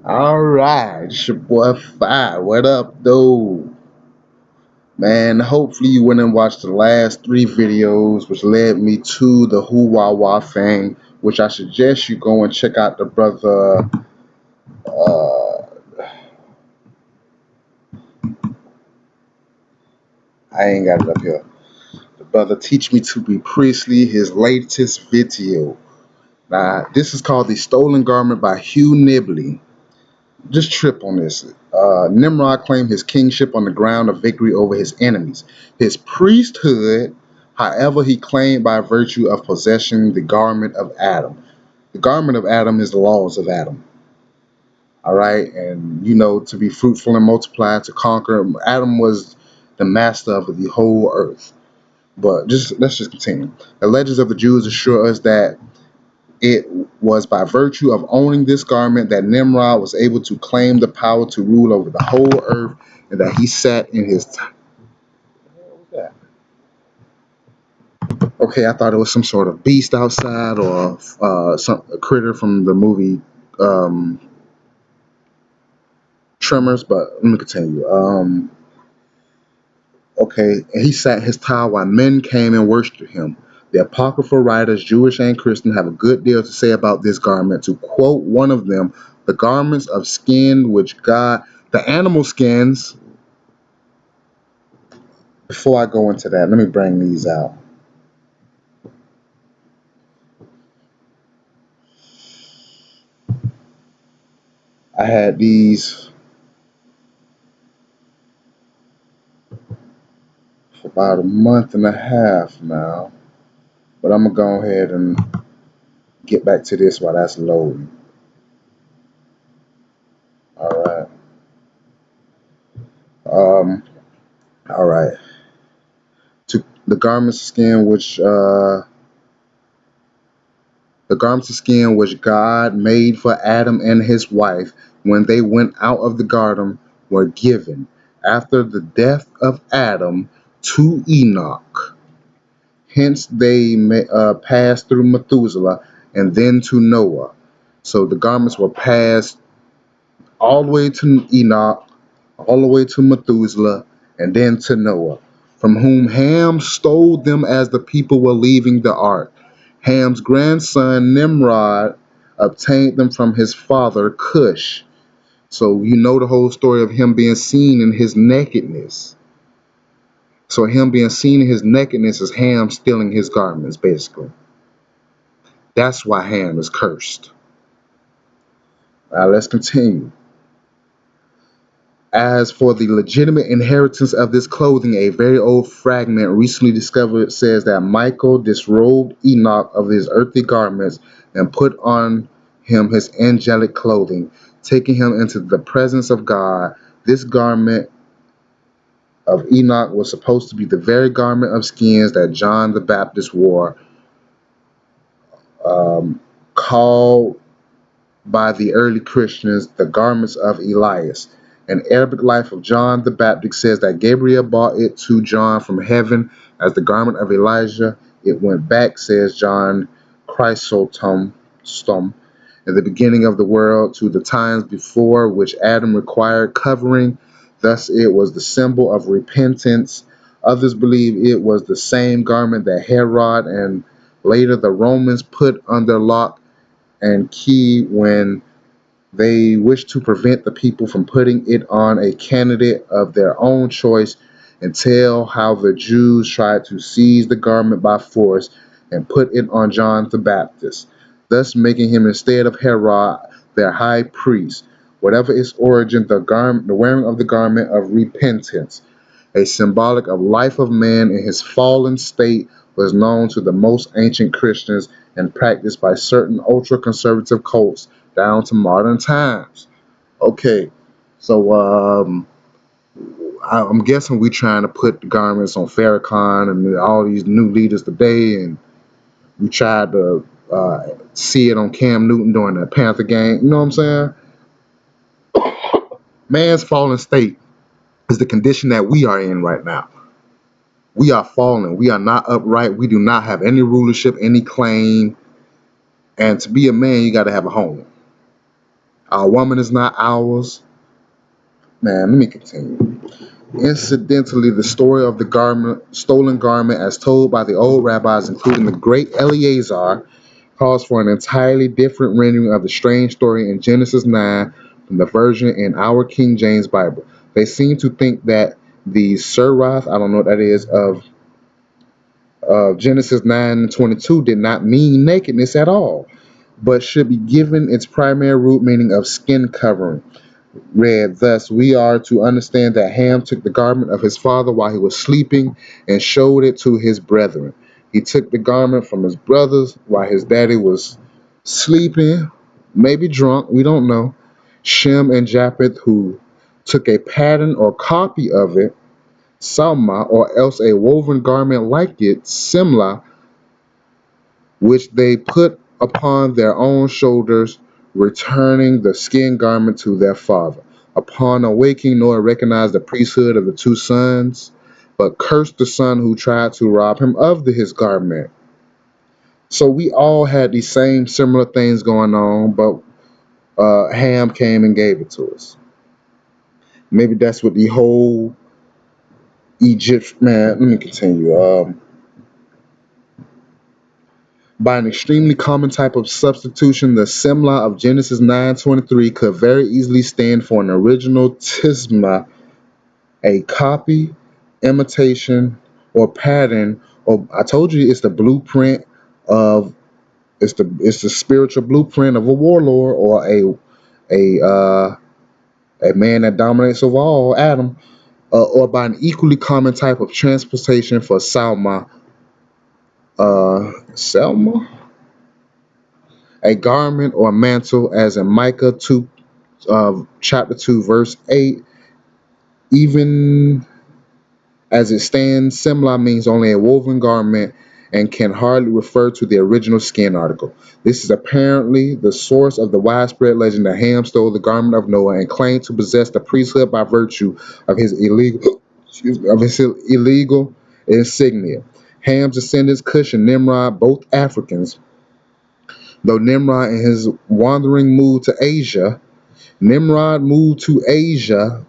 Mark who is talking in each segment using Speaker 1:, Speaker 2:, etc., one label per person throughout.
Speaker 1: All right, it's your boy Five. What up, though? Man, hopefully you went and watched the last three videos, which led me to the Who Wah Wah thing, which I suggest you go and check out the brother. I ain't got it up here. The brother Teach Me to Be Priestly, his latest video. Now, this is called The Stolen Garment by Hugh Nibley. Just trip on this. Nimrod claimed his kingship on the ground of victory over his enemies. His priesthood, however, he claimed by virtue of possessing the garment of Adam. The garment of Adam is the laws of Adam. All right, and to be fruitful and multiply, to conquer. Adam was the master of the whole earth. But let's just continue. The legends of the Jews assure us that it was by virtue of owning this garment that Nimrod was able to claim the power to rule over the whole earth, and that he sat in his. Okay, I thought it was some sort of beast outside, or a critter from the movie Tremors. But let me continue. Okay, and he sat in his tower while men came and worshipped him. The apocryphal writers, Jewish and Christian, have a good deal to say about this garment. To quote one of them, the garments of skin which God, the animal skins. Before I go into that, let me bring these out. I had these for about a month and a half now, but I'm gonna go ahead and get back to this while that's loading. All right. Um. All right. To the garments of skin which God made for Adam and his wife when they went out of the garden were given after the death of Adam to Enoch. Hence they passed through Methuselah and then to Noah. So the garments were passed all the way to Enoch, all the way to Methuselah, and then to Noah, from whom Ham stole them as the people were leaving the ark. Ham's grandson Nimrod obtained them from his father Cush. So you know the whole story of him being seen in his nakedness. So him being seen in his nakedness is Ham stealing his garments, basically. That's why Ham is cursed. Now let's continue. As for the legitimate inheritance of this clothing, a very old fragment recently discovered says that Michael disrobed Enoch of his earthly garments and put on him his angelic clothing, taking him into the presence of God. This garment of Enoch was supposed to be the very garment of skins that John the Baptist wore, called by the early Christians the garments of Elias. An Arabic life of John the Baptist says that Gabriel brought it to John from heaven as the garment of Elijah. It went back, says John Chrysostom, in the beginning of the world to the times before which Adam required covering. Thus it was the symbol of repentance. Others believe it was the same garment that Herod and later the Romans put under lock and key when they wished to prevent the people from putting it on a candidate of their own choice, and tell how the Jews tried to seize the garment by force and put it on John the Baptist, thus making him instead of Herod their high priest. Whatever its origin, the wearing of the garment of repentance, a symbolic of life of man in his fallen state, was known to the most ancient Christians and practiced by certain ultra-conservative cults down to modern times. Okay, so I'm guessing we trying to put the garments on Farrakhan and all these new leaders today, and we tried to see it on Cam Newton during the Panther game. You know what I'm saying? Man's fallen state is the condition that we are in right now. We are fallen. We are not upright. We do not have any rulership, any claim. And to be a man, you got to have a home. Our woman is not ours. Man, let me continue. Incidentally, the story of the stolen garment, as told by the old rabbis, including the great Eleazar, calls for an entirely different rendering of the strange story in Genesis 9 from the version in our King James Bible. They seem to think that the Surath, I don't know what that is, of Genesis 9 and 22 did not mean nakedness at all, but should be given its primary root meaning of skin covering. Read thus, we are to understand that Ham took the garment of his father while he was sleeping and showed it to his brethren. He took the garment from his brothers while his daddy was sleeping, maybe drunk, we don't know. Shem and Japheth, who took a pattern or copy of it, Salma, or else a woven garment like it, Simla, which they put upon their own shoulders, returning the skin garment to their father. Upon awaking, Noah recognized the priesthood of the two sons, but cursed the son who tried to rob him of his garment. So we all had these same similar things going on, but Ham came and gave it to us. Maybe that's what the whole Egypt, man, let me continue. By an extremely common type of substitution, the Simla of Genesis 9:23 could very easily stand for an original Tisma, a copy, imitation, or pattern. Or I told you it's the blueprint of it's the spiritual blueprint of a warlord or a man that dominates over all, Adam, or by an equally common type of transportation for Salma, Selma, a garment or mantle, as in Micah 2, chapter 2, verse 8. Even as it stands, Simla means only a woven garment and can hardly refer to the original skin article. This is apparently the source of the widespread legend that Ham stole the garment of Noah and claimed to possess the priesthood by virtue of his illegal insignia. Ham's descendants, Cush and Nimrod, both Africans, though Nimrod in his wandering moved to Asia. Nimrod moved to Asia.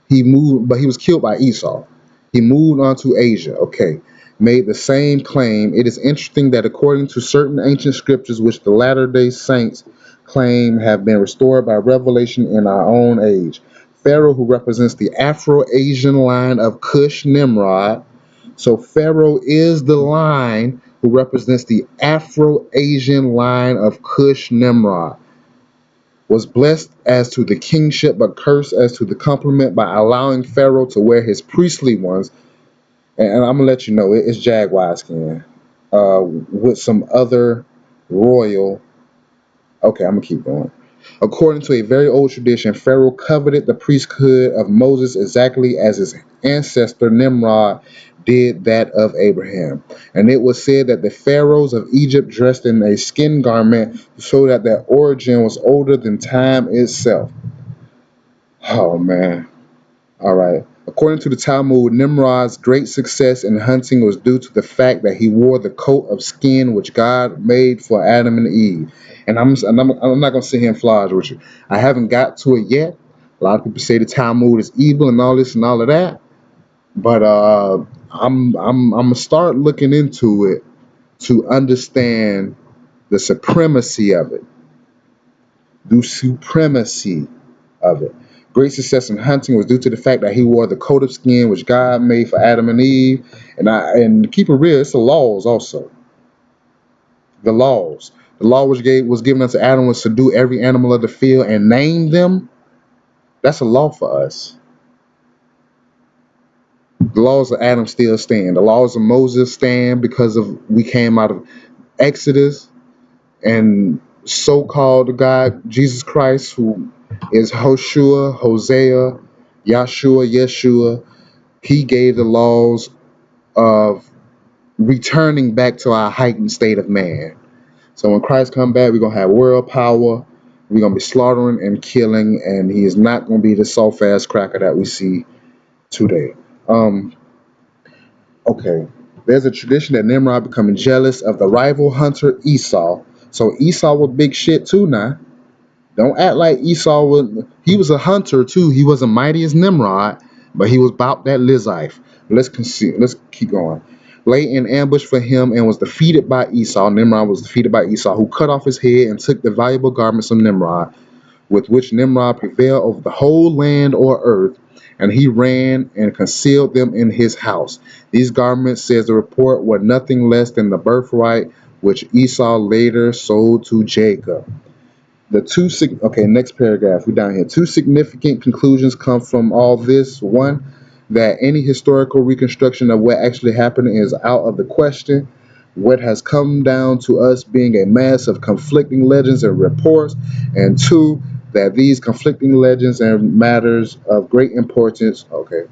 Speaker 1: He moved, but he was killed by Esau. He moved on to Asia. Okay. Made the same claim. It is interesting that according to certain ancient scriptures, which the Latter-day Saints claim have been restored by revelation in our own age, Pharaoh, who represents the Afro-Asian line of Cush Nimrod, so Pharaoh is the line who represents the Afro-Asian line of Cush Nimrod, was blessed as to the kingship, but cursed as to the compliment by allowing Pharaoh to wear his priestly ones. And I'm gonna let you know it's jaguar skin, with some other royal. Okay, I'm gonna keep going. According to a very old tradition, Pharaoh coveted the priesthood of Moses exactly as his ancestor Nimrod did that of Abraham. And it was said that the pharaohs of Egypt dressed in a skin garment to show that their origin was older than time itself. Oh man. All right. According to the Talmud, Nimrod's great success in hunting was due to the fact that he wore the coat of skin which God made for Adam and Eve. And I'm not gonna sit here and flog with you. I haven't got to it yet. A lot of people say the Talmud is evil and all this and all of that, but I'm gonna start looking into it to understand the supremacy of it. The supremacy of it. Great success in hunting was due to the fact that he wore the coat of skin which God made for Adam and Eve. And to keep it real, it's the laws also. The laws. The law which was given unto Adam was to do every animal of the field and name them. That's a law for us. The laws of Adam still stand. The laws of Moses stand because of we came out of Exodus, and so-called God Jesus Christ, who is Hoshua, Hosea, Yeshua, he gave the laws of returning back to our heightened state of man. So when Christ come back, we're going to have world power. We're going to be slaughtering and killing, and he is not going to be the soft-ass cracker that we see today. Okay. There's a tradition that Nimrod becoming jealous of the rival hunter Esau. So Esau was big shit too now. Don't act like Esau was. He was a hunter too. He wasn't mighty as Nimrod, but he was about that liz life. Let's keep going. Lay in ambush for him and was defeated by Esau. Nimrod was defeated by Esau, who cut off his head and took the valuable garments of Nimrod, with which Nimrod prevailed over the whole land or earth, and he ran and concealed them in his house. These garments, says the report, were nothing less than the birthright which Esau later sold to Jacob. Okay, next paragraph. We're down here. Two significant conclusions come from all this. One, that any historical reconstruction of what actually happened is out of the question. What has come down to us being a mass of conflicting legends and reports. And two, that these conflicting legends and matters of great importance. Okay.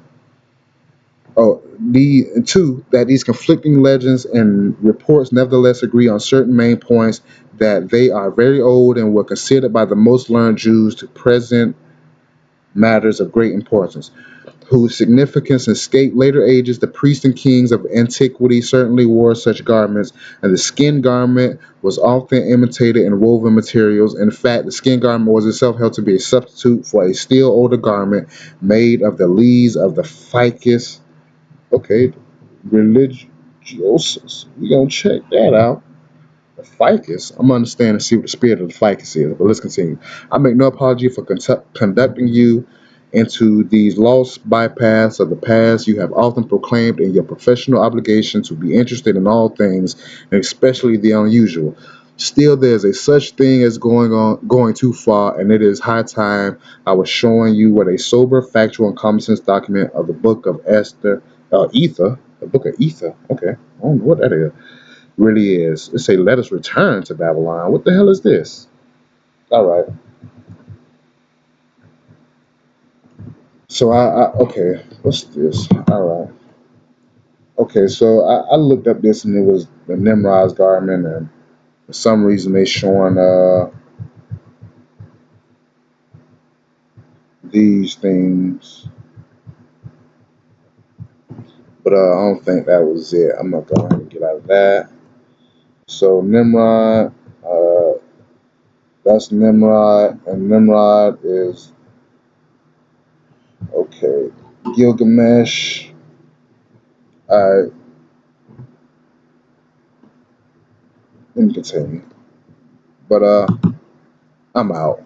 Speaker 1: Two, that these conflicting legends and reports nevertheless agree on certain main points, that they are very old and were considered by the most learned Jews to present matters of great importance, whose significance escaped later ages. The priests and kings of antiquity certainly wore such garments, and the skin garment was often imitated in woven materials. In fact, the skin garment was itself held to be a substitute for a still older garment made of the leaves of the ficus. Okay, religiosus. We're gonna check that out. The ficus. I'm gonna understand and see what the spirit of the ficus is. But let's continue. I make no apology for conducting you into these lost bypaths of the past. You have often proclaimed in your professional obligation to be interested in all things, and especially the unusual. Still, there's a such thing as going too far, and it is high time I was showing you what a sober, factual, and common sense document of the Book of Ether, the Book of Ether. Okay, I don't know what that is. Really is. It say, "Let us return to Babylon." What the hell is this? All right. So okay. What's this? All right. Okay, so I looked up this and it was the Nimrod's garment, and for some reason they showing these things, but I don't think that was it. I'm not going to get out of that. So Nimrod, that's Nimrod, and Nimrod is okay. Gilgamesh. Let me continue. But I'm out.